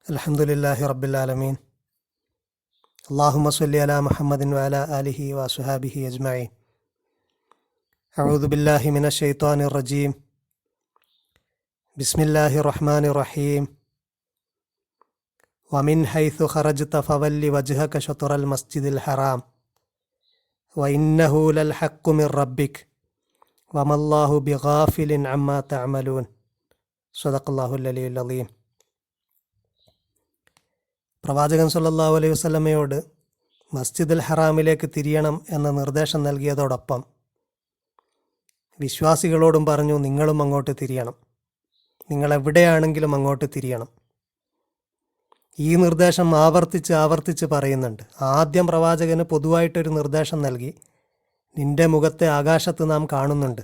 അൽഹംദുലില്ലാഹി റബ്ബിൽ ആലമീൻ. അല്ലാഹുമ്മ സ്വല്ലി അലാ മുഹമ്മദിൻ വഅലാ ആലിഹി വസ്വഹാബിഹി അജ്മഈൻ. അഊദു ബില്ലാഹി മിനശ് ശൈത്വാനിർ റജീം. ബിസ്മില്ലാഹിർ റഹ്മാനിർ റഹീം. വമിൻ ഹൈഥു ഖറജ്ത ഫവല്ലി വജ്ഹക ശത്റൽ മസ്ജിദിൽ ഹറാം വഇന്നഹു ലൽ ഹഖ്ഖു മിർ റബ്ബിക് വമല്ലാഹു ബിഗാഫിലിൻ അമ്മാ തഅമലൂൻ. സ്വദഖല്ലാഹുൽ അലിയ്യുൽ അളീം. പ്രവാചകൻ സല്ലല്ലാഹു അലൈഹി വസല്ലമയോട് മസ്ജിദുൽ ഹറാമിലേക്ക് തിരിയണം എന്ന നിർദ്ദേശം നൽകിയതോടൊപ്പം വിശ്വാസികളോടും പറഞ്ഞു, നിങ്ങളും അങ്ങോട്ട് തിരിയണം, നിങ്ങളെവിടെയാണെങ്കിലും അങ്ങോട്ട് തിരിയണം. ഈ നിർദ്ദേശം ആവർത്തിച്ച് പറയുന്നുണ്ട്. ആദ്യം പ്രവാചകന് പൊതുവായിട്ടൊരു നിർദ്ദേശം നൽകി, നിന്റെ മുഖത്തെ ആകാശത്ത് നാം കാണുന്നുണ്ട്,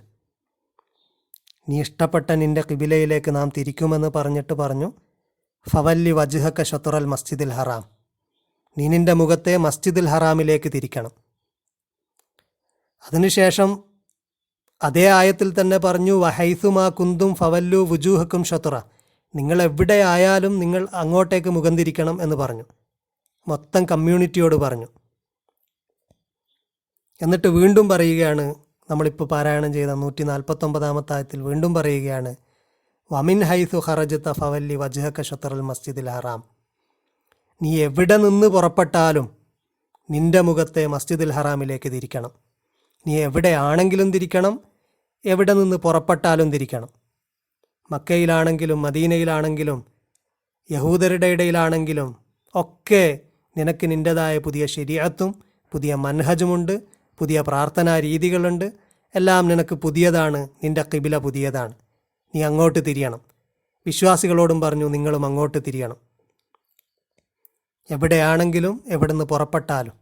നീ ഇഷ്ടപ്പെട്ട നിന്റെ ഖിബിലയിലേക്ക് നാം തിരിക്കുമെന്ന് പറഞ്ഞിട്ട് പറഞ്ഞു, ഫവല്ലി വജ്ഹക ശത്റൽ മസ്ജിദിൽ ഹറാം, നീ നിന്റെ മുഖത്തെ മസ്ജിദുൽ ഹറാമിലേക്ക് തിരിക്കണം. അതിനുശേഷം അതേ ആയത്തിൽ തന്നെ പറഞ്ഞു, വഹൈസുമാ കുന്തും ഫവല്ലു വുജൂഹക്കും ശത്റ, നിങ്ങൾ എവിടെയായാലും നിങ്ങൾ അങ്ങോട്ടേക്ക് മുഖം തിരിക്കണം എന്ന് പറഞ്ഞു. മൊത്തം കമ്മ്യൂണിറ്റിയോട് പറഞ്ഞു. എന്നിട്ട് വീണ്ടും പറയുകയാണ്, നമ്മളിപ്പോൾ പാരായണം ചെയ്ത 149 ആയത്തിൽ വീണ്ടും പറയുകയാണ്, വമിൻ ഹൈസു ഖറജ്ത ഫവല്ലി വജ്ഹക ശത്റൽ മസ്ജിദിൽ ഹറാം, നീ എവിടെ നിന്ന് പുറപ്പെട്ടാലും നിന്റെ മുഖത്തെ മസ്ജിദുൽ ഹറാമിലേക്ക് തിരിക്കണം. നീ എവിടെയാണെങ്കിലും തിരിക്കണം, എവിടെ നിന്ന് പുറപ്പെട്ടാലും തിരിക്കണം. മക്കയിലാണെങ്കിലും മദീനയിലാണെങ്കിലും യഹൂദരുടെ ഇടയിലാണെങ്കിലും ഒക്കെ നിനക്ക് നിൻ്റെതായ പുതിയ ശരീഅത്തും പുതിയ മൻഹജുമുണ്ട്, പുതിയ പ്രാർത്ഥനാ രീതികളുണ്ട്, എല്ലാം നിനക്ക് പുതിയതാണ്, നിൻ്റെ ഖിബില പുതിയതാണ്, നീ അങ്ങോട്ട് തിരിയണം. വിശ്വാസികളോടും പറഞ്ഞു, നിങ്ങളും അങ്ങോട്ട് തിരിയണം, എവിടെയാണെങ്കിലും എവിടുന്ന് പുറപ്പെട്ടാലും.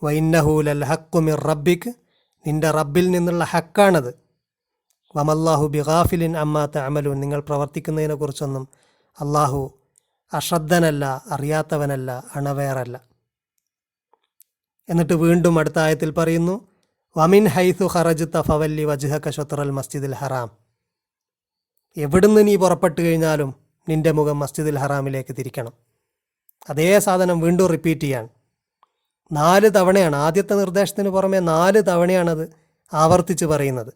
വഇന്നഹു ലൽ ഹഖ്ഖു മിർ റബ്ബിക്, നിൻ്റെ റബ്ബിൽ നിന്നുള്ള ഹക്കാണത്. വമല്ലാഹു ബിഗാഫിലിൻ അമ്മാ തഅമലൂൻ, നിങ്ങൾ പ്രവർത്തിക്കുന്നതിനെക്കുറിച്ചൊന്നും അള്ളാഹു അശ്രദ്ധനല്ല, അറിയാത്തവനല്ല, അണവേറല്ല. എന്നിട്ട് വീണ്ടും അടുത്ത ആയത്തിൽ പറയുന്നു, വമിൻ ഹൈസു ഖറജ്ത ഫവല്ലി വജ്ഹക ശത്റൽ മസ്ജിദിൽ ഹറാം, എവിടുന്ന് നീ പുറപ്പെട്ടു കഴിഞ്ഞാലും നിന്റെ മുഖം മസ്ജിദുൽ ഹറാമിലേക്ക് തിരിക്കണം. അതേ സാധനം വീണ്ടും റിപ്പീറ്റ് ചെയ്യാണ്. 4 തവണയാണ്, ആദ്യത്തെ നിർദ്ദേശത്തിന് പുറമെ 4 തവണയാണത് ആവർത്തിച്ച് പറയുന്നത്.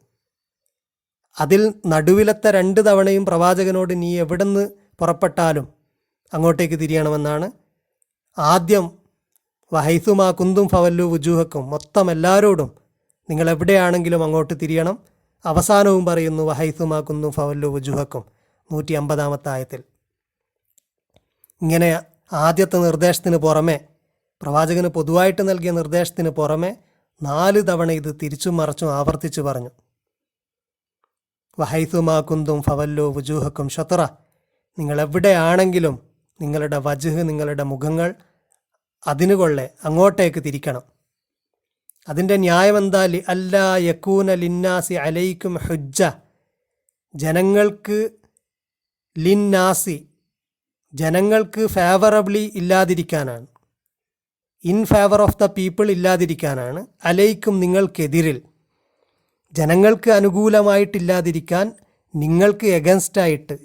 അതിൽ നടുവിലത്തെ 2 തവണയും പ്രവാചകനോട് നീ എവിടുന്ന് പുറപ്പെട്ടാലും അങ്ങോട്ടേക്ക് തിരിയണമെന്നാണ്. ആദ്യം വഹൈസുമാ കുന്തും ഫവല്ലു വുജൂഹക്കും, മൊത്തം എല്ലാവരോടും നിങ്ങൾ എവിടെയാണെങ്കിലും അങ്ങോട്ട് തിരിയണം. അവസാനവും പറയുന്നു വഹൈസുമാ കുന്തും ഫവല്ലു വുജൂഹക്കും 150 ആയത്തിൽ. ഇങ്ങനെ ആദ്യത്തെ നിർദ്ദേശത്തിന് പുറമെ, പ്രവാചകന് പൊതുവായിട്ട് നൽകിയ നിർദ്ദേശത്തിന് പുറമെ 4 തവണ ഇത് തിരിച്ചും മറച്ചും ആവർത്തിച്ച് പറഞ്ഞു. വഹൈസുമാ കുന്തും ഫവല്ലു വുജൂഹക്കും ശത്റ, നിങ്ങൾ എവിടെയാണെങ്കിലും നിങ്ങളുടെ വജ്ഹ്, നിങ്ങളുടെ മുഖങ്ങൾ അതിനുകൊള്ളെ അങ്ങോട്ടേക്ക് തിരിക്കണം. അതിൻ്റെ ന്യായം എന്താ? അല്ലാ യകൂന ലിന്നാസി അലൈക്കും ഹുജ്ജ, ജനങ്ങൾക്ക് ഫേവറബിളി ഇല്ലാതിരിക്കാനാണ്, in favour of the people ഇല്ലാതിരിക്കാനാണ്. അലൈക്കും, നിങ്ങൾക്കെതിരിൽ, ജനങ്ങൾക്ക് അനുകൂലമായിട്ടില്ലാതിരിക്കാൻ, നിങ്ങൾക്ക് എഗൻസ്റ്റായിട്ട്,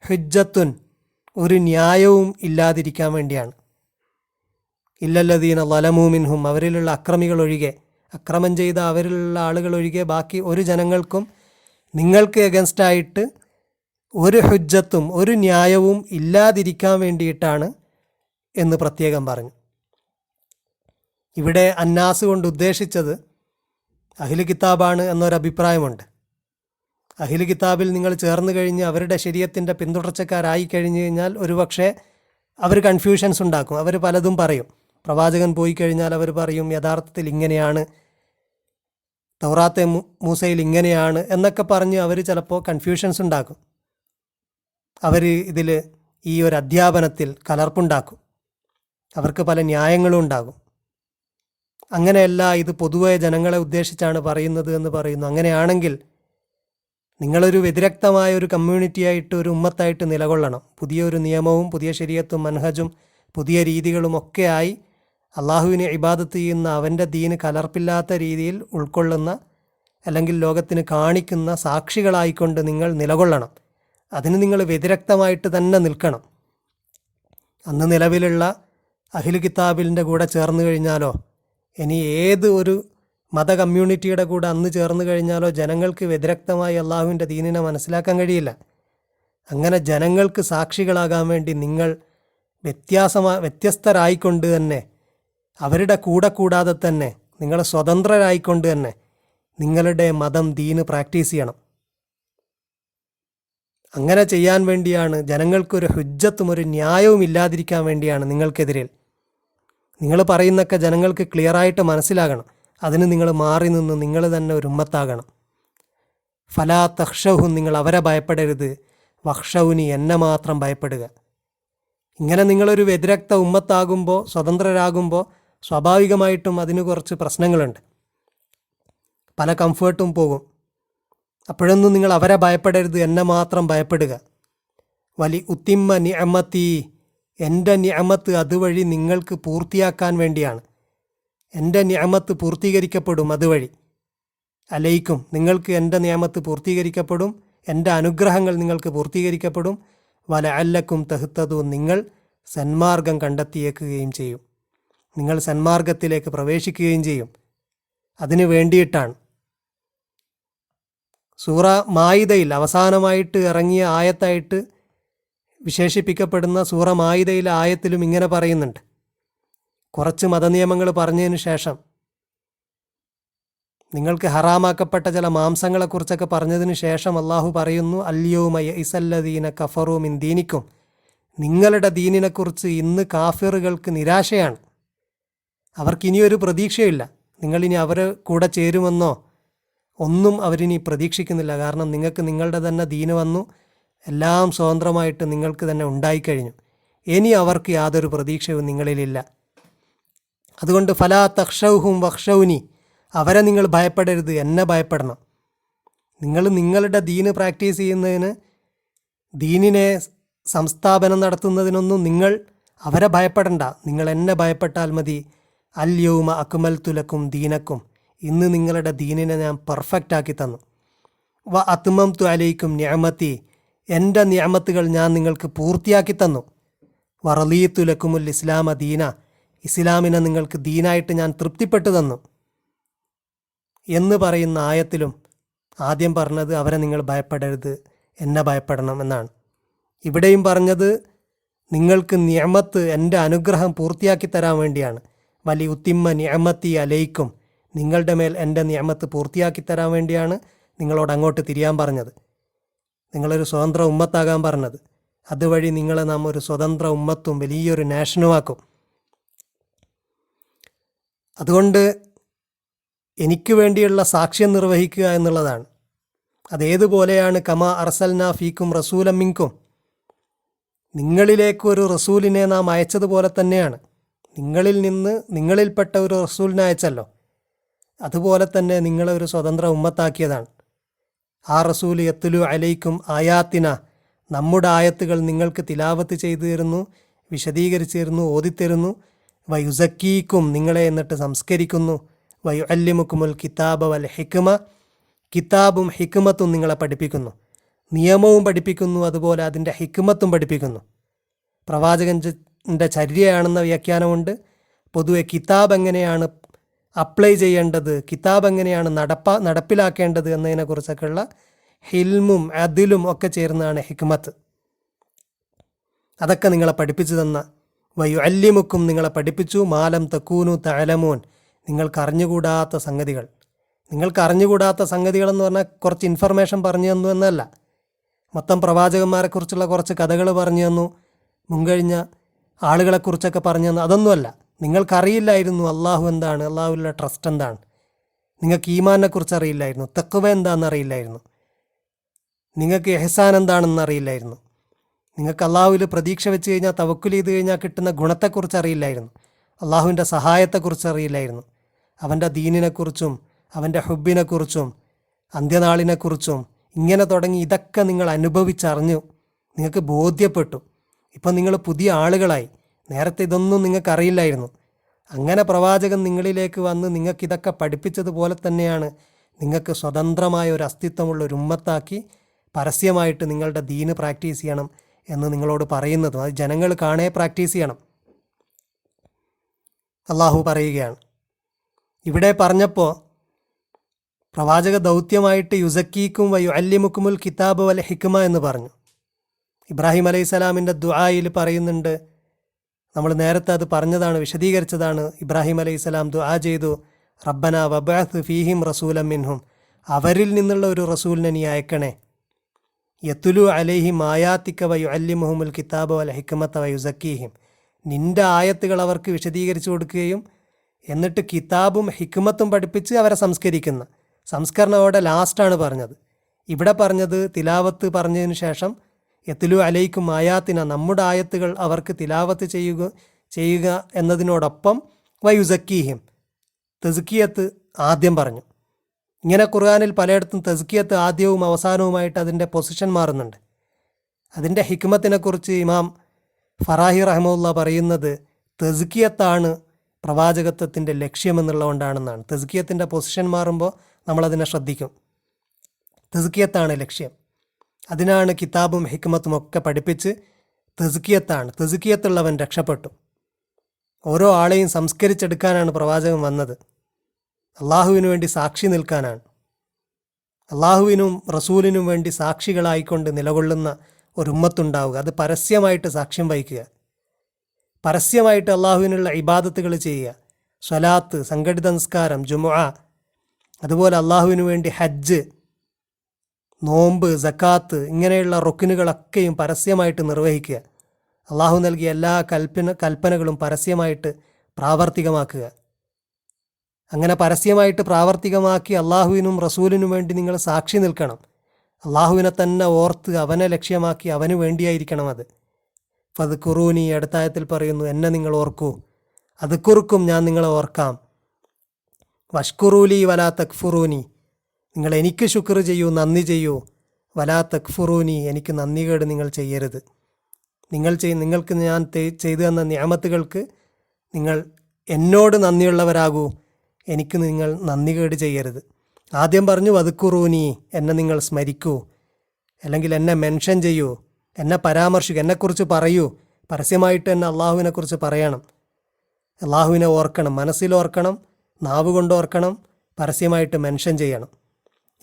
ഹുജ്ജത്തുൻ, ഒരു ന്യായവും ഇല്ലാതിരിക്കാൻ വേണ്ടിയാണ്. ഇല്ലല്ലദീന ളലമൂ മിൻഹും, അവരിലുള്ള അക്രമികൾ ഒഴികെ, അക്രമം ചെയ്ത അവരിലുള്ള ആളുകൾ ഒഴികെ ബാക്കി ഒരു ജനങ്ങൾക്കും നിങ്ങൾക്ക് എഗൻസ്റ്റായിട്ട് ഒരു ഹുജ്ജത്തും ഒരു ന്യായവും ഇല്ലാതിരിക്കാൻ വേണ്ടിയിട്ടാണ് എന്ന് പ്രത്യേകം പറഞ്ഞു. ഇവിടെ അന്നാസ് കൊണ്ട് ഉദ്ദേശിച്ചത് അഹ്ലു കിതാബാണ് എന്നൊരഭിപ്രായമുണ്ട്. അഹ്ലു കിതാബിൽ നിങ്ങൾ ചേർന്ന് കഴിഞ്ഞ് അവരുടെ ശരീഅത്തിൻ്റെ പിന്തുടർച്ചക്കാരായി കഴിഞ്ഞു കഴിഞ്ഞാൽ ഒരുപക്ഷെ അവർ കൺഫ്യൂഷൻസ് ഉണ്ടാക്കും. അവർ പലതും പറയും. പ്രവാചകൻ പോയി കഴിഞ്ഞാൽ അവർ പറയും, യഥാർത്ഥത്തിൽ ഇങ്ങനെയാണ്, തൗറാത്തെ മൂസയിൽ ഇങ്ങനെയാണ് എന്നൊക്കെ പറഞ്ഞ് അവർ ചിലപ്പോൾ കൺഫ്യൂഷൻസ് ഉണ്ടാക്കും. അവർ ഇതിൽ ഈ ഒരു അധ്യാപനത്തിൽ കലർപ്പുണ്ടാക്കും. അവർക്ക് പല ന്യായങ്ങളും ഉണ്ടാകും. അങ്ങനെയല്ല, ഇത് പൊതുവെ ജനങ്ങളെ ഉദ്ദേശിച്ചാണ് പറയുന്നത് എന്ന് പറയുന്നു. അങ്ങനെയാണെങ്കിൽ നിങ്ങളൊരു വ്യതിരക്തമായ ഒരു കമ്മ്യൂണിറ്റിയായിട്ട്, ഒരു ഉമ്മത്തായിട്ട് നിലകൊള്ളണം. പുതിയൊരു നിയമവും പുതിയ ശരീഅത്തും മൻഹജും പുതിയ രീതികളും ഒക്കെയായി അള്ളാഹുവിനെ ഇബാദത്ത് ചെയ്യുന്ന, അവൻ്റെ ദീന് കലർപ്പില്ലാത്ത രീതിയിൽ ഉൾക്കൊള്ളുന്ന, അല്ലെങ്കിൽ ലോകത്തിന് കാണിക്കുന്ന സാക്ഷികളായിക്കൊണ്ട് നിങ്ങൾ നിലകൊള്ളണം. അതിന് നിങ്ങൾ വ്യതിരക്തമായിട്ട് തന്നെ നിൽക്കണം. അന്ന് നിലവിലുള്ള അഹ്ലു കിതാബിൻ്റെ കൂടെ ചേർന്ന് കഴിഞ്ഞാലോ ഇനി ഏത് ഒരു മത കമ്മ്യൂണിറ്റിയുടെ കൂടെ അന്ന് ചേർന്ന് കഴിഞ്ഞാലോ ജനങ്ങൾക്ക് വ്യതിരക്തമായി അള്ളാഹുവിൻ്റെ ദീനിനെ മനസ്സിലാക്കാൻ കഴിയില്ല. അങ്ങനെ ജനങ്ങൾക്ക് സാക്ഷികളാകാൻ വേണ്ടി നിങ്ങൾ വ്യത്യസ്തരായിക്കൊണ്ട് തന്നെ, അവരുടെ കൂടെ കൂടാതെ തന്നെ, നിങ്ങൾ സ്വതന്ത്രരായിക്കൊണ്ട് തന്നെ നിങ്ങളുടെ മതം ദീന് പ്രാക്ടീസ് ചെയ്യണം. അങ്ങനെ ചെയ്യാൻ വേണ്ടിയാണ്, ജനങ്ങൾക്കൊരു ഹുജ്ജത്തും ഒരു ന്യായവും ഇല്ലാതിരിക്കാൻ വേണ്ടിയാണ് നിങ്ങൾക്കെതിരിൽ. നിങ്ങൾ പറയുന്നൊക്കെ ജനങ്ങൾക്ക് ക്ലിയറായിട്ട് മനസ്സിലാകണം. അതിന് നിങ്ങൾ മാറി നിന്ന് നിങ്ങൾ തന്നെ ഒരു ഉമ്മത്താകണം. ഫലാ തഖ്ഷൗഹും, നിങ്ങൾ അവരെ ഭയപ്പെടരുത്, വഖ്ഷൗനി, എന്നെ മാത്രം ഭയപ്പെടുക. ഇങ്ങനെ നിങ്ങളൊരു വ്യതിരക്ത ഉമ്മത്താകുമ്പോൾ, സ്വതന്ത്രരാകുമ്പോൾ സ്വാഭാവികമായിട്ടും അതിന് കുറച്ച് പ്രശ്നങ്ങളുണ്ട്, പല കംഫേർട്ടും പോകും. അപ്പോഴൊന്നും നിങ്ങൾ അവരെ ഭയപ്പെടരുത്, എന്നെ മാത്രം ഭയപ്പെടുക. വലി ഉത്തിമ്മ നിഅമത്തി, എൻ്റെ നിഅമത്ത് അതുവഴി നിങ്ങൾക്ക് പൂർത്തിയാക്കാൻ വേണ്ടിയാണ്. എൻ്റെ നിഅമത്ത് പൂർത്തീകരിക്കപ്പെടും അതുവഴി. അലൈക്കും, നിങ്ങൾക്ക് എൻ്റെ നിഅമത്ത് പൂർത്തീകരിക്കപ്പെടും, എൻ്റെ അനുഗ്രഹങ്ങൾ നിങ്ങൾക്ക് പൂർത്തീകരിക്കപ്പെടും. വലഅല്ലക്കും തഹ്തദൂൻ, നിങ്ങൾ സന്മാർഗം കണ്ടെത്തിയേക്കുകയും ചെയ്യും, നിങ്ങൾ സന്മാർഗത്തിലേക്ക് പ്രവേശിക്കുകയും ചെയ്യും. അതിനു വേണ്ടിയിട്ടാണ് സൂറ മായിദയിൽ അവസാനമായിട്ട് ഇറങ്ങിയ ആയത്തായിട്ട് വിശേഷിപ്പിക്കപ്പെടുന്ന സൂറ മായിദയിലെ ആയത്തിലും ഇങ്ങനെ പറയുന്നുണ്ട്. കുറച്ച് മതനിയമങ്ങൾ പറഞ്ഞതിന് ശേഷം നിങ്ങൾക്ക് ഹറാമാക്കപ്പെട്ട ചില മാംസങ്ങളെക്കുറിച്ചൊക്കെ പറഞ്ഞതിന് ശേഷം അള്ളാഹു പറയുന്നു, അല്യൗമ യഇസല്ലദീന കഫറൂ മിൻ ദീനിക്കും, നിങ്ങളുടെ ദീനിനെക്കുറിച്ച് ഇന്ന് കാഫിറുകൾക്ക് നിരാശയാണ്. അവർക്കിനിയൊരു പ്രതീക്ഷയില്ല. നിങ്ങളിനി അവരെ കൂടെ ചേരുമെന്നോ ഒന്നും അവരിനി പ്രതീക്ഷിക്കുന്നില്ല. കാരണം നിങ്ങൾക്ക് നിങ്ങളുടെ തന്നെ ദീന് വന്നു, എല്ലാം സ്വതന്ത്രമായിട്ട് നിങ്ങൾക്ക് തന്നെ ഉണ്ടായിക്കഴിഞ്ഞു. ഇനി അവർക്ക് യാതൊരു പ്രതീക്ഷയും നിങ്ങളിലില്ല. അതുകൊണ്ട് ഫലാ തഖ്ഷൗഹും വഖ്ഷൗനി, അവരെ നിങ്ങൾ ഭയപ്പെടരുത്, എന്നെ ഭയപ്പെടണം. നിങ്ങൾ നിങ്ങളുടെ ദീന് പ്രാക്ടീസ് ചെയ്യുന്നതിന്, ദീനിനെ സംസ്ഥാപനം നടത്തുന്നതിനൊന്നും നിങ്ങൾ അവരെ ഭയപ്പെടണ്ട, നിങ്ങൾ എന്നെ ഭയപ്പെട്ടാൽ മതി. അൽയൗമ അക്മൽതു ലക്കും ദീനക്കും, ഇന്ന് നിങ്ങളുടെ ദീനിനെ ഞാൻ പെർഫെക്റ്റ് ആക്കി തന്നു. വ അത്മംതു അലൈക്കും നിഅമതി, എൻ്റെ നിഅമത്തുകൾ ഞാൻ നിങ്ങൾക്ക് പൂർത്തിയാക്കി തന്നു. വറളീതു ലക്കുമുൽ ഇസ്ലാമ ദീന, ഇസ്ലാമിനെ നിങ്ങൾക്ക് ദീനായിട്ട് ഞാൻ തൃപ്തിപ്പെട്ടു തന്നു എന്ന് പറയുന്ന ആയത്തിലും ആദ്യം പറഞ്ഞത് അവരെ നിങ്ങൾ ഭയപ്പെടരുത്, എന്നെ ഭയപ്പെടണം എന്നാണ്. ഇവിടെയും പറഞ്ഞത് നിങ്ങൾക്ക് നിഅമത്ത്, എൻ്റെ അനുഗ്രഹം പൂർത്തിയാക്കി തരാൻ വേണ്ടിയാണ്. വലി ഉത്തിമ്മ നിഅമത്തി അലൈക്കും, നിങ്ങളുടെ മേൽ എൻ്റെ നിഅമത്ത് പൂർത്തിയാക്കി തരാൻ വേണ്ടിയാണ് നിങ്ങളോട് അങ്ങോട്ട് തിരിയാൻ പറഞ്ഞത്, നിങ്ങളൊരു സ്വതന്ത്ര ഉമ്മത്താകാൻ പറഞ്ഞത്. അതുവഴി നിങ്ങളെ നാം ഒരു സ്വതന്ത്ര ഉമ്മത്തും വലിയൊരു നാഷനുമാക്കും. അതുകൊണ്ട് എനിക്ക് വേണ്ടിയുള്ള സാക്ഷ്യം നിർവഹിക്കുക എന്നുള്ളതാണ്. അതേതുപോലെയാണ് കമാ അർസൽനാ ഫീക്കും റസൂലൻ മിൻകും, നിങ്ങളിലേക്ക് ഒരു റസൂലിനെ നാം അയച്ചതുപോലെ തന്നെയാണ്. നിങ്ങളിൽ നിന്ന് നിങ്ങളിൽപ്പെട്ട ഒരു റസൂലിനെ അയച്ചല്ലോ, അതുപോലെ തന്നെ നിങ്ങളെ ഒരു സ്വതന്ത്ര ഉമ്മത്താക്കിയതാണ്. ആ റസൂൽ യത്ലു അലൈക്കും ആയാത്തിന, നമ്മുടെ ആയത്തുകൾ നിങ്ങൾക്ക് തിലാവത്ത് ചെയ്തു തരുന്നു, വിശദീകരിച്ചു തരുന്നു, ഓതിത്തരുന്നു. വയുസക്കീക്കും, നിങ്ങളെ എന്നിട്ട് സംസ്കരിക്കുന്നു. വയുഅല്ലിമുക്കുമുൽ കിതാബ വൽ ഹിക്മ, കിതാബും ഹിക്മത്തും നിങ്ങളെ നിയമവും പഠിപ്പിക്കുന്നു, അതുപോലെ അതിൻ്റെ ഹിക്മത്തും പഠിപ്പിക്കുന്നു. പ്രവാചകൻ്റെ ചര്യയാണെന്ന വ്യാഖ്യാനമുണ്ട്. പൊതുവെ കിതാബ് എങ്ങനെയാണ് അപ്ലൈ ചെയ്യേണ്ടത്, കിതാബ് എങ്ങനെയാണ് നടപ്പിലാക്കേണ്ടത് എന്നതിനെക്കുറിച്ചൊക്കെയുള്ള ഹിൽമും അതിലും ഒക്കെ ചേർന്നതാണ് ഹിക്മത്ത്. അതൊക്കെ നിങ്ങളെ പഠിപ്പിച്ചു തന്ന. വയുഅല്ലിമുക്കും, നിങ്ങളെ പഠിപ്പിച്ചു. മാലം തക്കൂനു തഅലമൂൻ, നിങ്ങൾക്ക് അറിഞ്ഞുകൂടാത്ത സംഗതികൾ. നിങ്ങൾക്ക് അറിഞ്ഞുകൂടാത്ത സംഗതികളെന്ന് പറഞ്ഞാൽ കുറച്ച് ഇൻഫർമേഷൻ പറഞ്ഞു തന്നു എന്നല്ല, മൊത്തം പ്രവാചകന്മാരെക്കുറിച്ചുള്ള കുറച്ച് കഥകൾ പറഞ്ഞു തന്നു, മുൻകഴിഞ്ഞ ആളുകളെക്കുറിച്ചൊക്കെ പറഞ്ഞു തന്നു, അതൊന്നുമല്ല. നിങ്ങൾക്കറിയില്ലായിരുന്നു അള്ളാഹു എന്താണ്, അള്ളാഹുവിലുള്ള ട്രസ്റ്റ് എന്താണ്, നിങ്ങൾക്ക് ഈമാനെക്കുറിച്ച് അറിയില്ലായിരുന്നു, തഖ്വ എന്താണെന്ന് അറിയില്ലായിരുന്നു, നിങ്ങൾക്ക് ഇഹ്സാൻ എന്താണെന്ന് അറിയില്ലായിരുന്നു, നിങ്ങൾക്ക് അള്ളാഹുവിൽ പ്രതീക്ഷ വെച്ച് കഴിഞ്ഞാൽ, തവക്കുൽ ചെയ്ത് കഴിഞ്ഞാൽ കിട്ടുന്ന ഗുണത്തെക്കുറിച്ച് അറിയില്ലായിരുന്നു, അള്ളാഹുവിൻ്റെ സഹായത്തെക്കുറിച്ച് അറിയില്ലായിരുന്നു, അവൻ്റെ ദീനിനെക്കുറിച്ചും അവൻ്റെ ഹുബിനെക്കുറിച്ചും അന്ത്യനാളിനെക്കുറിച്ചും ഇങ്ങനെ തുടങ്ങി ഇതൊക്കെ നിങ്ങൾ അനുഭവിച്ചറിഞ്ഞു, നിങ്ങൾക്ക് ബോധ്യപ്പെട്ടു. ഇപ്പം നിങ്ങൾ പുതിയ ആളുകളായി. നേരത്തെ ഇതൊന്നും നിങ്ങൾക്കറിയില്ലായിരുന്നു. അങ്ങനെ പ്രവാചകൻ നിങ്ങളിലേക്ക് വന്ന് നിങ്ങൾക്കിതൊക്കെ പഠിപ്പിച്ചതുപോലെ തന്നെയാണ് നിങ്ങൾക്ക് സ്വതന്ത്രമായ ഒരു അസ്തിത്വമുള്ള ഒരു ഉമ്മത്താക്കി പരസ്യമായിട്ട് നിങ്ങളുടെ ദീന് പ്രാക്ടീസ് ചെയ്യണം എന്ന് നിങ്ങളോട് പറയുന്നതും. അത് ജനങ്ങൾ കാണേ പ്രാക്ടീസ് ചെയ്യണം. അള്ളാഹു പറയുകയാണ്. ഇവിടെ പറഞ്ഞപ്പോൾ പ്രവാചക ദൗത്യമായിട്ട് യുസക്കീക്കും വയുഅല്ലിമുക്കുമുൽ കിതാബ് വൽ ഹിക്മ എന്ന് പറഞ്ഞു. ഇബ്രാഹിം അലൈഹിസ്സലാമിൻ്റെ ദുആയിൽ പറയുന്നുണ്ട്, നമ്മൾ നേരത്തെ അത് പറഞ്ഞതാണ്, വിശദീകരിച്ചതാണ്. ഇബ്രാഹിം അലൈഹിസ്സലാം ദുആ ചെയ്തു, റബ്ബന വബഅത്ത് ഫീഹിം റസൂലൻ മിൻഹും, അവരിൽ നിന്നുള്ള ഒരു റസൂലിനെ നീ അയക്കണേ, യത്തുലു അലൈഹിം ആയാത്തിക്ക വയുഅല്ലിമുഹുമുൽ കിതാബ വൽ ഹിക്മത വയുസക്കീഹിം, നിന്റെ ആയത്തുകൾ അവർക്ക് വിശദീകരിച്ചു കൊടുക്കുകയും എന്നിട്ട് കിതാബും ഹിക്മത്തും പഠിപ്പിച്ച് അവരെ സംസ്കരിക്കുന്ന സംസ്കരണം അവിടെ ലാസ്റ്റാണ് പറഞ്ഞത്. ഇവിടെ പറഞ്ഞത് തിലാവത്ത് പറഞ്ഞതിന് ശേഷം യത്തുലു അലൈക്കും ആയാത്തിന, നമ്മുടെ ആയത്തുകൾ അവർക്ക് തിലാവത്ത് ചെയ്യുക എന്നതിനോടൊപ്പം വയുസക്കീഹിം, തസ്കിയത്ത് ആദ്യം പറഞ്ഞു. ഇങ്ങനെ ഖുർആനിൽ പലയിടത്തും തസ്കിയത്ത് ആദ്യവും അവസാനവുമായിട്ട് അതിൻ്റെ പൊസിഷൻ മാറുന്നുണ്ട്. അതിൻ്റെ ഹിക്മത്തിനെക്കുറിച്ച് ഇമാം ഫറാഹി റഹ്മത്തുള്ളാഹി പറയുന്നത് തസ്കിയത്താണ് പ്രവാചകത്വത്തിൻ്റെ ലക്ഷ്യമെന്നുള്ളതുകൊണ്ടാണെന്നാണ്. തസ്കിയത്തിൻ്റെ പൊസിഷൻ മാറുമ്പോൾ നമ്മളതിനെ ശ്രദ്ധിക്കും. തസ്കിയത്താണ് ലക്ഷ്യം. അതിനാണ് കിതാബും ഹിക്മത്തും ഒക്കെ പഠിപ്പിച്ച് തസ്കിയത്താണ്. തസ്കിയത്തുള്ളവൻ രക്ഷപ്പെട്ടു. ഓരോ ആളെയും സംസ്കരിച്ചെടുക്കാനാണ് പ്രവാചകൻ വന്നത്. അള്ളാഹുവിനു വേണ്ടി സാക്ഷി നിൽക്കാനാണ്. അള്ളാഹുവിനും റസൂലിനും വേണ്ടി സാക്ഷികളായിക്കൊണ്ട് നിലകൊള്ളുന്ന ഒരു ഉമ്മത്തുണ്ടാവുക. അത് പരസ്യമായിട്ട് സാക്ഷ്യം വഹിക്കുക, പരസ്യമായിട്ട് അള്ളാഹുവിനുള്ള ഇബാദത്തുകൾ ചെയ്യുക, സ്വലാത്ത്, സംഘടിത നിസ്കാരം, ജുമുഅ, അതുപോലെ അള്ളാഹുവിനു വേണ്ടി ഹജ്ജ്, നോമ്പ്, സക്കാത്ത്, ഇങ്ങനെയുള്ള റുക്നുകളൊക്കെയും പരസ്യമായിട്ട് നിർവഹിക്കുക. അള്ളാഹു നൽകിയ എല്ലാ കൽപ്പനകളും പരസ്യമായിട്ട് പ്രാവർത്തികമാക്കുക. അങ്ങനെ പരസ്യമായിട്ട് പ്രാവർത്തികമാക്കി അള്ളാഹുവിനും റസൂലിനും വേണ്ടി നിങ്ങൾ സാക്ഷി നിൽക്കണം. അള്ളാഹുവിനെ തന്നെ ഓർത്ത് അവനെ ലക്ഷ്യമാക്കി അവന് വേണ്ടിയായിരിക്കണം അത്. ഫദ്കുറൂനി, അടുത്തായത്തിൽ പറയുന്നു, എന്നെ നിങ്ങൾ ഓർക്കൂ, അദ്കുറുക്കും, ഞാൻ നിങ്ങളെ ഓർക്കാം. വഷ്കുറൂലി വലാ തക്ഫുറൂനി, നിങ്ങൾ എനിക്ക് ശുക്ർ ചെയ്യൂ, നന്ദി ചെയ്യൂ. വലാ തക്ഫുറൂനി, എനിക്ക് നന്ദികേട് നിങ്ങൾ ചെയ്യരുത്. നിങ്ങൾക്ക് ഞാൻ ചെയ്തു തന്ന നിഅമത്തുകൾക്ക് നിങ്ങൾ എന്നോട് നന്ദിയുള്ളവരാകൂ, എനിക്ക് നിങ്ങൾ നന്ദികേട് ചെയ്യരുത്. ആദ്യം പറഞ്ഞു വദ്കുറൂനി, എന്നെ നിങ്ങൾ സ്മരിക്കൂ, അല്ലെങ്കിൽ എന്നെ മെൻഷൻ ചെയ്യൂ, എന്നെ പരാമർശിക്കൂ, എന്നെക്കുറിച്ച് പറയൂ. പരസ്യമായിട്ട് തന്നെ അള്ളാഹുവിനെക്കുറിച്ച് പറയണം. അള്ളാഹുവിനെ ഓർക്കണം, മനസ്സിലോർക്കണം, നാവ് കൊണ്ട് ഓർക്കണം, പരസ്യമായിട്ട് മെൻഷൻ ചെയ്യണം.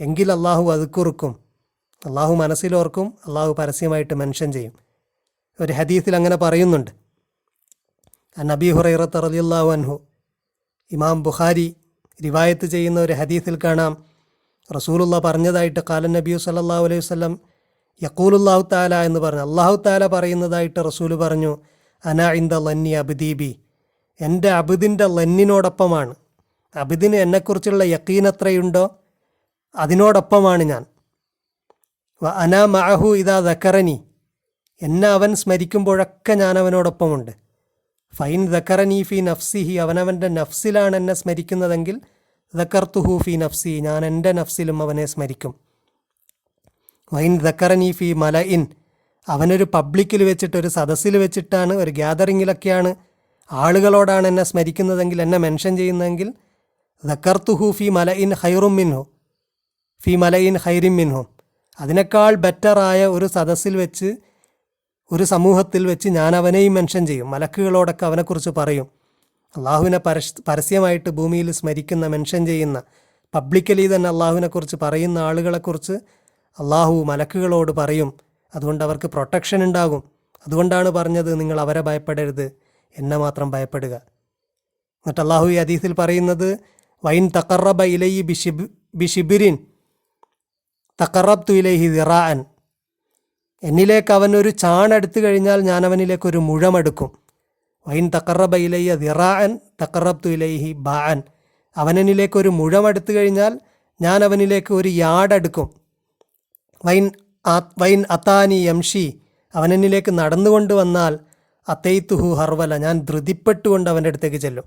എങ്കിൽ അള്ളാഹു അദ്കുറുക്കും, അള്ളാഹു മനസ്സിലോർക്കും, അള്ളാഹു പരസ്യമായിട്ട് മെൻഷൻ ചെയ്യും. ഒരു ഹദീസിൽ അങ്ങനെ പറയുന്നുണ്ട്. നബി ഹുറൈറ റളിയല്ലാഹു അൻഹു, ഇമാം ബുഖാരി റിവായത്ത് ചെയ്യുന്ന ഒരു ഹദീസിൽ കാണാം, റസൂലുള്ളാഹി പറഞ്ഞതായിട്ട് ഖാല നബി സല്ലല്ലാഹു അലൈഹി വസല്ലം യഖൂലുല്ലാഹു തആല എന്ന് പറഞ്ഞു, അള്ളാഹു തആല പറയുന്നതായിട്ട് റസൂല് പറഞ്ഞു, അന ഇൻദ ലന്നി അബ്ദീബി, എൻ്റെ അബ്ദിൻ്റെ ലന്നിനോടൊപ്പമാണ്. അബ്ദിന് എന്നെക്കുറിച്ചുള്ള യഖീൻ എത്രയുണ്ടോ അതിനോടൊപ്പമാണ് ഞാൻ. വ അന മഅഹു ഇദാ ദക്കറനി, എന്നെ അവൻ സ്മരിക്കുമ്പോഴൊക്കെ ഞാൻ അവനോടൊപ്പമുണ്ട്. ഫൈൻ ദക്കറനി ഫി നഫ്സിഹി, അവനവൻ്റെ നഫ്സിലാണ് എന്നെ സ്മരിക്കുന്നതെങ്കിൽ ദക്കർത്തുഹു ഫി നഫ്സി, ഞാൻ എൻ്റെ നഫ്സിലും അവനെ സ്മരിക്കും. വൈൻ ദക്കറനി ഫി മലഇൻ, അവനൊരു പബ്ലിക്കിൽ വെച്ചിട്ട്, ഒരു സദസ്സിൽ വെച്ചിട്ടാണ്, ഒരു ഗ്യാതറിങ്ങിലൊക്കെയാണ്, ആളുകളോടാണ് എന്നെ സ്മരിക്കുന്നതെങ്കിൽ, എന്നെ മെൻഷൻ ചെയ്യുന്നതെങ്കിൽ ദക്കർത്തുഹു ഫി മലഇൻ ഖൈറും മിൻഹു, ഫി മലഇൻ ഖൈറിൻ മിൻഹു, അതിനേക്കാൾ ബെറ്ററായ ഒരു സദസ്സിൽ വെച്ച്, ഒരു സമൂഹത്തിൽ വെച്ച് ഞാൻ അവനെയും മെൻഷൻ ചെയ്യും. മലക്കുകളോടൊക്കെ അവനെക്കുറിച്ച് പറയും. അള്ളാഹുവിനെ പരസ്യമായിട്ട് ഭൂമിയിൽ സ്മരിക്കുന്ന, മെൻഷൻ ചെയ്യുന്ന, പബ്ലിക്കലി തന്നെ അള്ളാഹുവിനെക്കുറിച്ച് പറയുന്ന ആളുകളെക്കുറിച്ച് അള്ളാഹു മലക്കുകളോട് പറയും. അതുകൊണ്ട് അവർക്ക് പ്രൊട്ടക്ഷൻ ഉണ്ടാകും. അതുകൊണ്ടാണ് പറഞ്ഞത്, നിങ്ങൾ അവരെ ഭയപ്പെടരുത്, എന്നെ മാത്രം ഭയപ്പെടുക. എന്നിട്ട് അള്ളാഹു ഈ ഹദീസിൽ പറയുന്നത്, വൈൻ തഖറബ ഇലൈഹി ബിഷിബിരിൻ തഖറബ്തു ഇലൈഹി ദിറാഅൻ, എന്നിലേക്ക് അവനൊരു ചാണെടുത്തു കഴിഞ്ഞാൽ ഞാൻ അവനിലേക്ക് ഒരു മുഴമെടുക്കും. വൈൻ തഖറബ ഇലയ്യ ദിറാഅൻ തഖറബ്തു ഇലൈഹി ബാഅൻ, അവനെന്നിലേക്ക് ഒരു മുഴമെടുത്തു കഴിഞ്ഞാൽ ഞാൻ അവനിലേക്ക് ഒരു യാർഡെടുക്കും. വൈൻ അത്താനി യംഷി, അവനെന്നിലേക്ക് നടന്നുകൊണ്ട് വന്നാൽ അത്തൈത്തുഹു ഹർവല, ഞാൻ ധൃതിപ്പെട്ടുകൊണ്ട് അവൻ്റെ അടുത്തേക്ക് ചെല്ലും.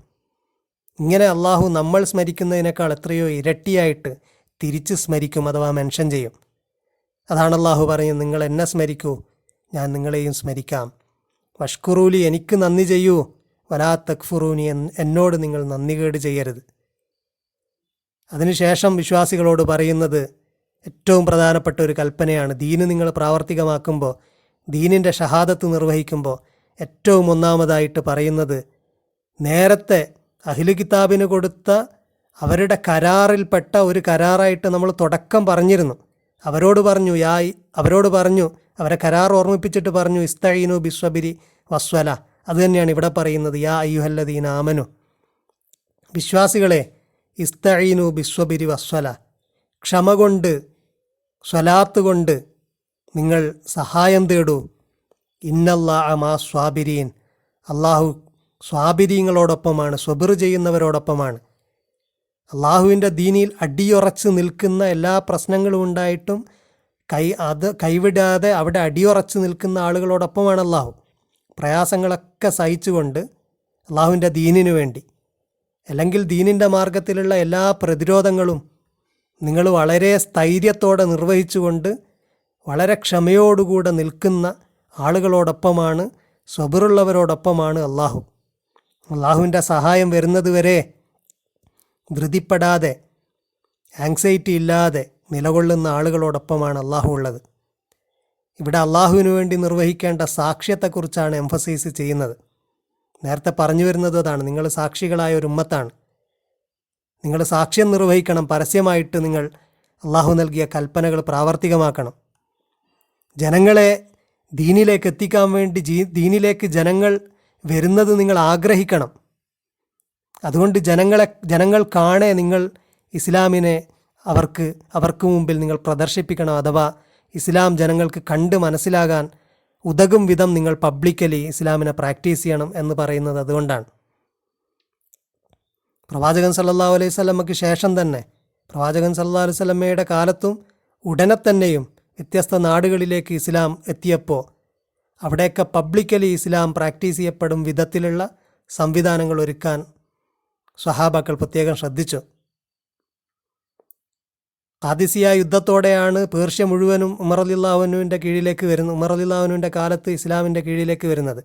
ഇങ്ങനെ അള്ളാഹു നമ്മൾ സ്മരിക്കുന്നതിനേക്കാൾ എത്രയോ ഇരട്ടിയായിട്ട് തിരിച്ച് സ്മരിക്കും, അഥവാ മെൻഷൻ ചെയ്യും. അതാണ് അള്ളാഹു പറയുന്നത്, നിങ്ങൾ എന്നെ സ്മരിക്കൂ, ഞാൻ നിങ്ങളെയും സ്മരിക്കാം. വഷ്കുറൂലി, എനിക്ക് നന്ദി ചെയ്യൂ, വലാ തക്ഫുറൂനി, എന്നോട് നിങ്ങൾ നന്ദികേട് ചെയ്യരുത്. അതിനുശേഷം വിശ്വാസികളോട് പറയുന്നത് ഏറ്റവും പ്രധാനപ്പെട്ട ഒരു കൽപ്പനയാണ്. ദീന് നിങ്ങൾ പ്രാവർത്തികമാക്കുമ്പോൾ ദീനിൻ്റെ ഷഹാദത്ത് നിർവഹിക്കുമ്പോൾ ഏറ്റവും ഒന്നാമതായിട്ട് പറയുന്നത്, നേരത്തെ അഹ്ലു കിതാബിന് കൊടുത്ത അവരുടെ കരാറിൽപ്പെട്ട ഒരു കരാറായിട്ട് നമ്മൾ തുടക്കം പറഞ്ഞിരുന്നു. അവരോട് പറഞ്ഞു അവരെ കരാർ ഓർമ്മിപ്പിച്ചിട്ട് പറഞ്ഞു, ഇസ്തഈനു ബിസ്വബിരി വസ്വല. അത് തന്നെയാണ് ഇവിടെ പറയുന്നത്, യാ അയ്യുഹല്ലദീന ആമനു, വിശ്വാസികളെ, ഇസ്തഈനു ബിസ്വബിരി വസ്വല, ക്ഷമ കൊണ്ട് സ്വലാത്ത് കൊണ്ട് നിങ്ങൾ സഹായം തേടൂ. ഇന്നല്ലാഹ മാ സ്വാബിരീൻ, അള്ളാഹു സ്വാബിരീങ്ങളോടൊപ്പമാണ്, സ്വബിർ ചെയ്യുന്നവരോടൊപ്പമാണ്. അള്ളാഹുവിൻ്റെ ദീനിൽ അടിയുറച്ച് നിൽക്കുന്ന എല്ലാ പ്രശ്നങ്ങളും ഉണ്ടായിട്ടും കൈവിടാതെ അവിടെ അടിയുറച്ച് നിൽക്കുന്ന ആളുകളോടൊപ്പമാണ് അള്ളാഹു. പ്രയാസങ്ങളൊക്കെ സഹിച്ചുകൊണ്ട് അള്ളാഹുവിൻ്റെ ദീനിനു വേണ്ടി, അല്ലെങ്കിൽ ദീനിൻ്റെ മാർഗത്തിലുള്ള എല്ലാ പ്രതിരോധങ്ങളും നിങ്ങൾ വളരെ സ്ഥൈര്യത്തോടെ നിർവഹിച്ചുകൊണ്ട് വളരെ ക്ഷമയോടുകൂടെ നിൽക്കുന്ന ആളുകളോടൊപ്പമാണ്, സ്വബറുള്ളവരോടൊപ്പമാണ് അള്ളാഹു. അള്ളാഹുവിൻ്റെ സഹായം വരുന്നത് വരെ ധൃതിപ്പെടാതെ ആങ്സൈറ്റി ഇല്ലാതെ നിലകൊള്ളുന്ന ആളുകളോടൊപ്പമാണ് അള്ളാഹു ഉള്ളത്. ഇവിടെ അള്ളാഹുവിനു വേണ്ടി നിർവഹിക്കേണ്ട സാക്ഷ്യത്തെക്കുറിച്ചാണ് എംഫസൈസ് ചെയ്യുന്നത്. നേരത്തെ പറഞ്ഞു വരുന്നത് അതാണ്, നിങ്ങൾ സാക്ഷികളായ ഒരു ഉമ്മത്താണ്. നിങ്ങൾ സാക്ഷ്യം നിർവഹിക്കണം, പരസ്യമായിട്ട് നിങ്ങൾ അള്ളാഹു നൽകിയ കൽപ്പനകൾ പ്രാവർത്തികമാക്കണം. ജനങ്ങളെ ദീനിലേക്ക് എത്തിക്കാൻ വേണ്ടി ദീനിലേക്ക് ജനങ്ങൾ വരുന്നത് നിങ്ങൾ ആഗ്രഹിക്കണം. അതുകൊണ്ട് ജനങ്ങൾ കാണെ നിങ്ങൾ ഇസ്ലാമിനെ അവർക്ക് മുമ്പിൽ നിങ്ങൾ പ്രദർശിപ്പിക്കണം. അഥവാ ഇസ്ലാം ജനങ്ങൾക്ക് കണ്ട് മനസ്സിലാകാൻ ഉതകും വിധം നിങ്ങൾ പബ്ലിക്കലി ഇസ്ലാമിനെ പ്രാക്ടീസ് ചെയ്യണം എന്ന് പറയുന്നത് അതുകൊണ്ടാണ്. പ്രവാചകൻ സല്ലല്ലാഹു അലൈഹി വസല്ലമയ്ക്ക് ശേഷം തന്നെ, പ്രവാചകൻ സല്ലല്ലാഹു അലൈഹി വസല്ലമയുടെ കാലത്തും ഉടനെ തന്നെയും വ്യത്യസ്ത നാടുകളിലേക്ക് ഇസ്ലാം എത്തിയപ്പോൾ അവിടെയൊക്കെ പബ്ലിക്കലി ഇസ്ലാം പ്രാക്ടീസ് ചെയ്യപ്പെടും വിധത്തിലുള്ള സംവിധാനങ്ങൾ ഒരുക്കാൻ സ്വഹാബാക്കൾ പ്രത്യേകം ശ്രദ്ധിച്ചു. ഖാദിസിയ യുദ്ധത്തോടെയാണ് പേർഷ്യ മുഴുവനും ഉമർ റളിയല്ലാഹു അൻഹുവിൻ്റെ കീഴിലേക്ക് വരുന്നത്. ഉമർ റളിയല്ലാഹു അൻഹുവിൻ്റെ കാലത്ത് ഇസ്ലാമിൻ്റെ കീഴിലേക്ക് വരുന്നത്.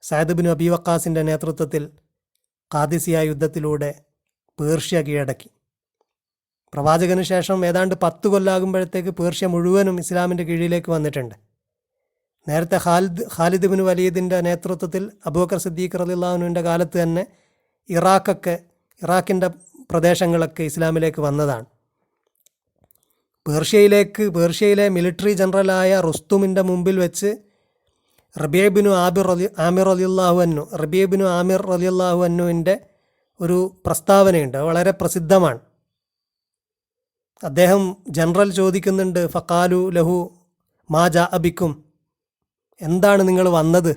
സഅദ് ബിൻ അബി വക്കാസിൻ്റെ നേതൃത്വത്തിൽ ഖാദിസിയ യുദ്ധത്തിലൂടെ പേർഷ്യ കീഴടക്കി. പ്രവാചകന് ശേഷം ഏതാണ്ട് 10 കൊല്ലാകുമ്പോഴത്തേക്ക് പേർഷ്യ മുഴുവനും ഇസ്ലാമിൻ്റെ കീഴിലേക്ക് വന്നിട്ടുണ്ട്. നേരത്തെ ഖാലിദ് ബിൻ വലീദിൻ്റെ നേതൃത്വത്തിൽ അബൂബക്കർ സിദ്ദീഖ് റളിയല്ലാഹു അൻഹുവിൻ്റെ കാലത്ത് തന്നെ ഇറാഖിൻ്റെ പ്രദേശങ്ങളൊക്കെ ഇസ്ലാമിലേക്ക് വന്നതാണ്. പേർഷ്യയിലെ മിലിറ്ററി ജനറലായ റുസ്തുമിൻ്റെ മുമ്പിൽ വെച്ച് റബീഅ ബിൻ ആമിർ റളിയല്ലാഹു അൻഹുവിൻ്റെ ഒരു പ്രസ്താവനയുണ്ട്, വളരെ പ്രസിദ്ധമാണ്. അദ്ദേഹം ജനറൽ ചോദിക്കുന്നുണ്ട്, ഫഖാലു ലഹു മാ ജാഅ ബിക്കും, എന്താണ് നിങ്ങൾ വന്നത്?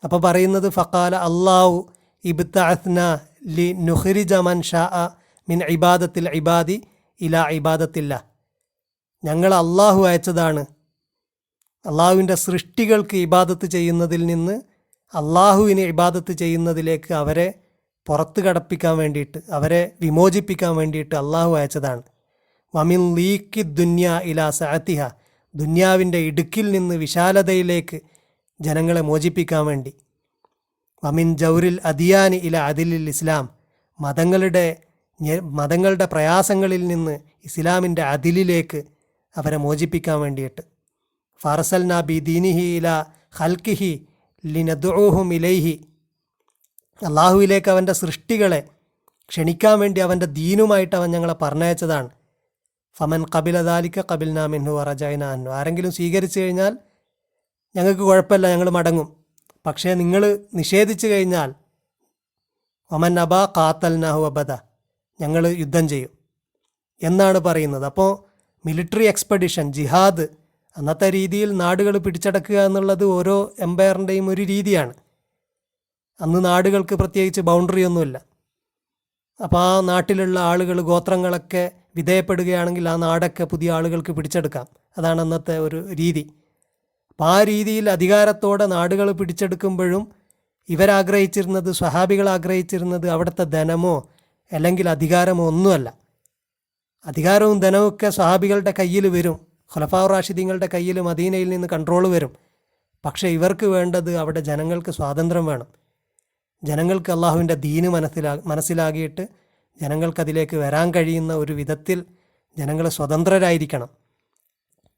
അപ്പോൾ പറയുന്നത്, ഫഖാല അല്ലാഹു ഇബ്തഅത്ന ലി നുഖ്രിജ മൻ ഷാഅ മിൻ ഇബാദത്തിൽ ഇബാദി ഇലാ ഇബാദത്തില്ല. ഞങ്ങൾ അള്ളാഹു അയച്ചതാണ് അള്ളാഹുവിൻ്റെ സൃഷ്ടികൾക്ക് ഇബാദത്ത് ചെയ്യുന്നതിൽ നിന്ന് അള്ളാഹുവിനെ ഇബാദത്ത് ചെയ്യുന്നതിലേക്ക് അവരെ പുറത്ത് കടപ്പിക്കാൻ വേണ്ടിയിട്ട്, അവരെ വിമോചിപ്പിക്കാൻ വേണ്ടിയിട്ട് അള്ളാഹു അയച്ചതാണ്. വമിൻ ലീക്കി ദുന്യ ഇലാ സഅത്തിഹ, ദുന്യാവിൻ്റെ ഇടുക്കിൽ നിന്ന് വിശാലതയിലേക്ക് ജനങ്ങളെ മോചിപ്പിക്കാൻ വേണ്ടി. വമിൻ ജൗരിൽ അദിയാനി ഇല അദിലിൽ ഇസ്ലാം, മതങ്ങളുടെ പ്രയാസങ്ങളിൽ നിന്ന് ഇസ്ലാമിൻ്റെ അതിലിലേക്ക് അവരെ മോചിപ്പിക്കാൻ വേണ്ടിയിട്ട്. ഫർസൽനാ ബി ദീനിഹി ഇല ഖൽക്കിഹി ലിനദ്ഉഹും ഇലൈഹി, അള്ളാഹുവിലേക്ക് അവൻ്റെ സൃഷ്ടികളെ ക്ഷണിക്കാൻ വേണ്ടി അവൻ്റെ ദീനുമായിട്ട് അവൻ ഞങ്ങളെ പറഞ്ഞയച്ചതാണ്. ഫമൻ ഖബില ദാലിക ഖബിൽനാ മിൻഹു വറജഅനാ അൻഹു, ആരെങ്കിലും സ്വീകരിച്ചു കഴിഞ്ഞാൽ ഞങ്ങൾക്ക് കുഴപ്പമില്ല, ഞങ്ങൾ മടങ്ങും. പക്ഷേ നിങ്ങൾ നിഷേധിച്ചു കഴിഞ്ഞാൽ ഒമൻ അബാ ഖാത്തൽനാഹു അബദ, ഞങ്ങൾ യുദ്ധം ചെയ്യും എന്നാണ് പറയുന്നത്. അപ്പോൾ മിലിറ്ററി എക്സ്പെഡിഷൻ, ജിഹാദ്, അന്നത്തെ രീതിയിൽ നാടുകൾ പിടിച്ചടക്കുക എന്നുള്ളത് ഓരോ എംപയറിൻ്റെയും ഒരു രീതിയാണ്. അന്ന് നാടുകൾക്ക് പ്രത്യേകിച്ച് ബൗണ്ടറി ഒന്നുമില്ല. അപ്പോൾ ആ നാട്ടിലുള്ള ആളുകൾ, ഗോത്രങ്ങളൊക്കെ വിധേയപ്പെടുകയാണെങ്കിൽ ആ നാടൊക്കെ പുതിയ ആളുകൾക്ക് പിടിച്ചെടുക്കാം. അതാണ് അന്നത്തെ ഒരു രീതി. അപ്പോൾ ആ രീതിയിൽ അധികാരത്തോടെ നാടുകൾ പിടിച്ചെടുക്കുമ്പോഴും ഇവരാഗ്രഹിച്ചിരുന്നത്, സ്വഹാബികൾ ആഗ്രഹിച്ചിരുന്നത് അവിടുത്തെ ധനമോ അല്ലെങ്കിൽ അധികാരമോ ഒന്നുമല്ല. അധികാരവും ധനവും ഒക്കെ സ്വഹാബികളുടെ കയ്യിൽ വരും, ഖുലഫാഉർ റാഷിദീങ്ങളുടെ കയ്യിൽ മദീനയിൽ നിന്ന് കൺട്രോൾ വരും. പക്ഷേ ഇവർക്ക് വേണ്ടത് അവിടെ ജനങ്ങൾക്ക് സ്വാതന്ത്ര്യം വേണം. ജനങ്ങൾക്ക് അള്ളാഹുവിൻ്റെ ദീന് മനസ്സിലാക്കിയിട്ട് ജനങ്ങൾക്കതിലേക്ക് വരാൻ കഴിയുന്ന ഒരു വിധത്തിൽ ജനങ്ങൾ സ്വതന്ത്രരായിരിക്കണം.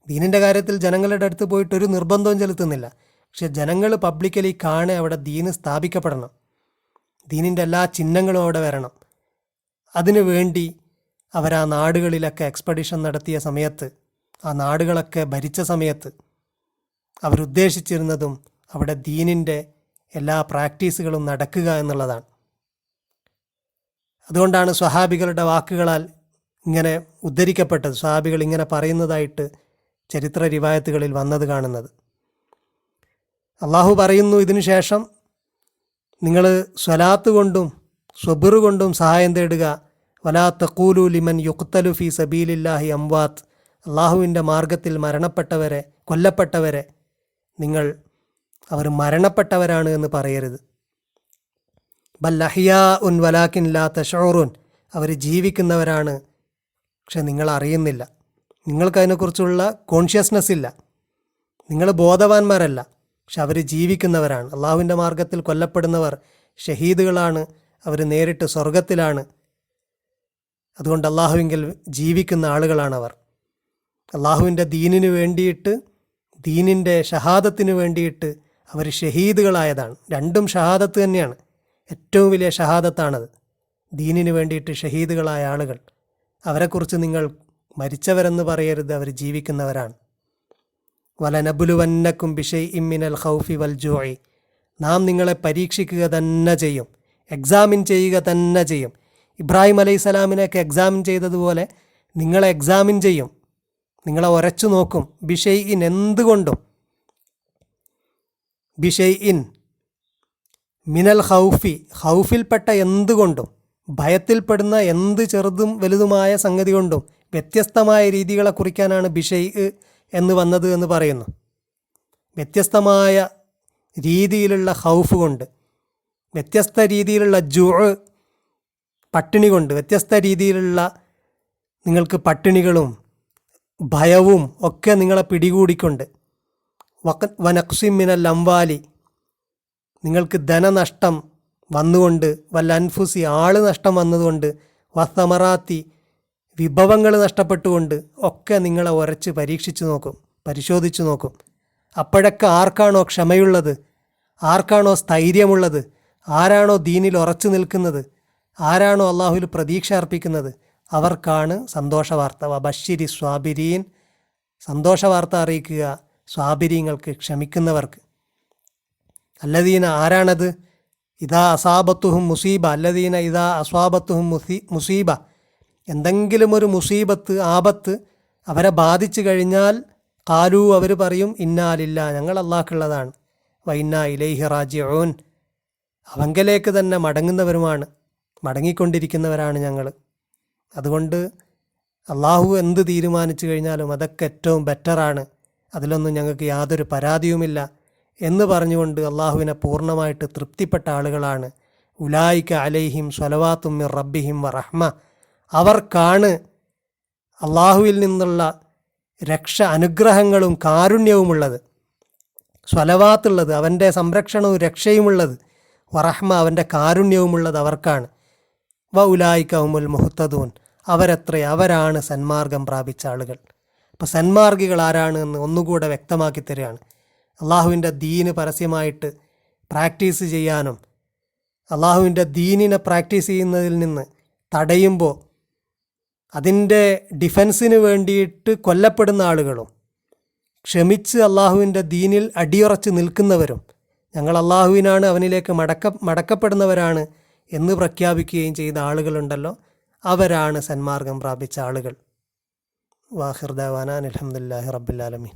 ദീനിൻ്റെ കാര്യത്തിൽ ജനങ്ങളുടെ അടുത്ത് പോയിട്ട് ഒരു നിർബന്ധവും ചെലുത്തുന്നില്ല. പക്ഷെ ജനങ്ങൾ പബ്ലിക്കലി കാണെ അവിടെ ദീന് സ്ഥാപിക്കപ്പെടണം, ദീനിൻ്റെ എല്ലാ ചിഹ്നങ്ങളും അവിടെ വരണം. അതിനു വേണ്ടി അവരാ നാടുകളിലൊക്കെ എക്സ്പെഡിഷൻ നടത്തിയ സമയത്ത്, ആ നാടുകളൊക്കെ ഭരിച്ച സമയത്ത് അവരുദ്ദേശിച്ചിരുന്നതും അവിടെ ദീനിൻ്റെ എല്ലാ പ്രാക്ടീസുകളും നടക്കുക എന്നുള്ളതാണ്. അതുകൊണ്ടാണ് സ്വഹാബികളുടെ വാക്കുകളാൽ ഇങ്ങനെ ഉദ്ധരിക്കപ്പെട്ടത്, സ്വഹാബികൾ ഇങ്ങനെ പറയുന്നതായിട്ട് ചരിത്ര റിവായത്തുകളിൽ വന്നത് കാണുന്നത്. അള്ളാഹു പറയുന്നു, ഇതിനു ശേഷം നിങ്ങൾ സ്വലാത്ത് കൊണ്ടും സ്വബിർ കൊണ്ടും സഹായം തേടുക. വലാ തഖൂലു ലിമൻ യുഖ്തലു ഫീ സബീലില്ലാഹി അംവാത്ത്, അള്ളാഹുവിൻ്റെ മാർഗത്തിൽ മരണപ്പെട്ടവരെ, കൊല്ലപ്പെട്ടവരെ നിങ്ങൾ അവർ മരണപ്പെട്ടവരാണ് എന്ന് പറയരുത്. ബൽ അഹ്യാഉൻ വലാകിൻ ലാ തശഊറുൻ, അവർ ജീവിക്കുന്നവരാണ്, പക്ഷെ നിങ്ങൾ അറിയുന്നില്ല, നിങ്ങൾക്കതിനെക്കുറിച്ചുള്ള കോൺഷ്യസ്നെസ് ഇല്ല, നിങ്ങൾ ബോധവാന്മാരല്ല, പക്ഷെ അവർ ജീവിക്കുന്നവരാണ്. അള്ളാഹുവിൻ്റെ മാർഗത്തിൽ കൊല്ലപ്പെടുന്നവർ ഷഹീദുകളാണ്, അവർ നേരിട്ട് സ്വർഗത്തിലാണ്. അതുകൊണ്ട് അള്ളാഹുവിങ്കിൽ ജീവിക്കുന്ന ആളുകളാണവർ. അള്ളാഹുവിൻ്റെ ദീനിന് വേണ്ടിയിട്ട്, ദീനിൻ്റെ ഷഹാദത്തിന് വേണ്ടിയിട്ട് അവർ ഷഹീദുകളായതാണ്. രണ്ടും ഷഹാദത്ത് തന്നെയാണ്, ഏറ്റവും വലിയ ഷഹാദത്താണത്. ദീനിന് വേണ്ടിയിട്ട് ഷഹീദുകളായ ആളുകൾ, അവരെക്കുറിച്ച് നിങ്ങൾ മരിച്ചവരെന്ന് പറയരുത്, അവർ ജീവിക്കുന്നവരാണ്. വലനബുലുവന്നക്കും ബിശൈഇം മിനൽ ഖൗഫി വൽ ജൂഇ, നാം നിങ്ങളെ പരീക്ഷിക്കുക തന്നെ ചെയ്യും, എക്സാമിൻ ചെയ്യുക തന്നെ ചെയ്യും. ഇബ്രാഹിം അലൈഹിസ്സലാമിനെയൊക്കെ എക്സാമിൻ ചെയ്തതുപോലെ നിങ്ങളെ എക്സാമിൻ ചെയ്യും, നിങ്ങളെ ഉരച്ചു നോക്കും. ബിശൈഇൻ, എന്തുകൊണ്ടും. ബിശൈഇൻ മിനൽ ഖൗഫി, ഖൗഫിൽപ്പെട്ട എന്തുകൊണ്ടും, ഭയത്തിൽപ്പെടുന്ന എന്ത് ചെറുതും വലുതുമായ സംഗതി കൊണ്ടും വ്യത്യസ്തമായ രീതികളെ കുറിക്കാനാണ് ബിശൈഇ എന്ന് വന്നത് എന്ന് പറയുന്നു. വ്യത്യസ്തമായ രീതിയിലുള്ള ഖൗഫ് കൊണ്ട്, വ്യത്യസ്ത രീതിയിലുള്ള ജുഅ് പട്ടിണി കൊണ്ട്, വ്യത്യസ്ത രീതിയിലുള്ള നിങ്ങൾക്ക് പട്ടിണികളും ഭയവും ഒക്കെ നിങ്ങളെ പിടികൂടിക്കൊണ്ട്, വനഖ്സിം മിനൽ അംവാലി, നിങ്ങൾക്ക് ധനനഷ്ടം വന്നുകൊണ്ട്, വല്ല അൻഫുസി, ആള് നഷ്ടം വന്നതുകൊണ്ട്, വസമറാത്തി, വിഭവങ്ങൾ നഷ്ടപ്പെട്ടുകൊണ്ട് ഒക്കെ നിങ്ങളെ ഉരച്ച് പരീക്ഷിച്ചു നോക്കും, പരിശോധിച്ചു നോക്കും. അപ്പോഴൊക്കെ ആർക്കാണോ ക്ഷമയുള്ളത്, ആർക്കാണോ സ്ഥൈര്യമുള്ളത്, ആരാണോ ദീനിൽ ഉറച്ചു നിൽക്കുന്നത്, ആരാണോ അള്ളാഹുവിൽ പ്രതീക്ഷ അർപ്പിക്കുന്നത്, അവർക്കാണ് സന്തോഷവാർത്ത. വബശ്ശിരി സ്വാബിരീൻ, സന്തോഷവാർത്ത അറിയിക്കുക സ്വാബിരീങ്ങൾക്ക്, ക്ഷമിക്കുന്നവർക്ക്. അല്ലദീന, ആരാണത്? ഇദാ അസാബത്തുഹും മുസീബ, അല്ലദീന ഇദാ അസ്വാബത്തുഹും മുസീബ, എന്തെങ്കിലും ഒരു മുസീബത്ത്, ആപത്ത് അവരെ ബാധിച്ചു കഴിഞ്ഞാൽ, ഖാലൂ, അവർ പറയും, ഇന്നാ ലില്ലാ, ഞങ്ങൾ അള്ളാഹ്ക്കുള്ളതാണ്, വ ഇന്നാ ഇലൈഹി റാജിഊൻ, അവങ്കലേക്ക് തന്നെ മടങ്ങുന്നവരുമാണ്, മടങ്ങിക്കൊണ്ടിരിക്കുന്നവരാണ് ഞങ്ങൾ. അതുകൊണ്ട് അള്ളാഹു എന്ത് തീരുമാനിച്ചു കഴിഞ്ഞാലും അതൊക്കെ ഏറ്റവും ബെറ്ററാണ്, അതിലൊന്നും ഞങ്ങൾക്ക് യാതൊരു പരാതിയുമില്ല എന്ന് പറഞ്ഞുകൊണ്ട് അള്ളാഹുവിനെ പൂർണ്ണമായിട്ട് തൃപ്തിപ്പെട്ട ആളുകളാണ്. ഉലായിക അലൈഹിം സ്വലവാത്തും മിർ റബ്ബിഹിം വറഹ്മ, അവർക്കാണ് അള്ളാഹുവിൽ നിന്നുള്ള രക്ഷ, അനുഗ്രഹങ്ങളും കാരുണ്യവുമുള്ളത്, സ്വലവാത്തുള്ളത്, അവൻ്റെ സംരക്ഷണവും രക്ഷയുമുള്ളത്, വറഹ്മ, അവൻ്റെ കാരുണ്യവുമുള്ളത് അവർക്കാണ്. വ ഉലായിക ഹുമുൽ മുഹ്തദൂൻ, അവരാണ് സന്മാർഗം പ്രാപിച്ച ആളുകൾ. അപ്പോൾ സന്മാർഗികൾ ആരാണ് എന്ന് ഒന്നുകൂടെ വ്യക്തമാക്കി തരികയാണ്. അള്ളാഹുവിൻ്റെ ദീന് പരസ്യമായിട്ട് പ്രാക്ടീസ് ചെയ്യാനും അള്ളാഹുവിൻ്റെ ദീനിനെ പ്രാക്ടീസ് ചെയ്യുന്നതിൽ നിന്ന് തടയുമ്പോൾ അതിൻ്റെ ഡിഫൻസിന് വേണ്ടിയിട്ട് കൊല്ലപ്പെടുന്ന ആളുകളും, ക്ഷമിച്ച് അള്ളാഹുവിൻ്റെ ദീനിൽ അടിയുറച്ച് നിൽക്കുന്നവരും, ഞങ്ങൾ അള്ളാഹുവിനാണ്, അവനിലേക്ക് മടക്കപ്പെടുന്നവരാണ് എന്ന് പ്രഖ്യാപിക്കുകയും ചെയ്ത ആളുകളുണ്ടല്ലോ, അവരാണ് സന്മാർഗം പ്രാപിച്ച ആളുകൾ. വാഖിർ ദഅവാനാ അൽഹംദുലില്ലാഹി റബ്ബിൽ ആലമീൻ.